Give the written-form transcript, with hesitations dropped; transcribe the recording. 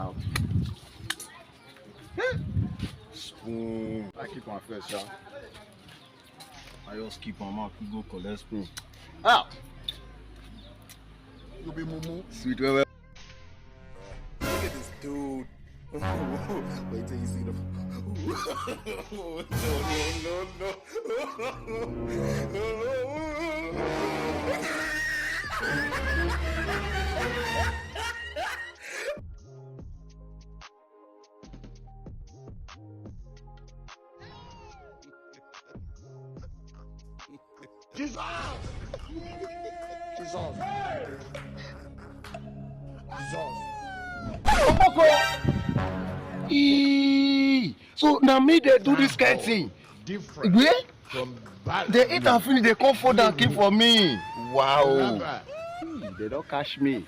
out. Spoon. I keep on first, yeah. I just keep my mouth to go collect spoon. Ah! You be mumu. Sweet well. Look at this dude. Wait till you see the. Jesus! Jesus! Jesus! So now me they do this kind of thing. Different Where? from bad. They eat and finish, they come food and keep for me. Wow. They don't catch me.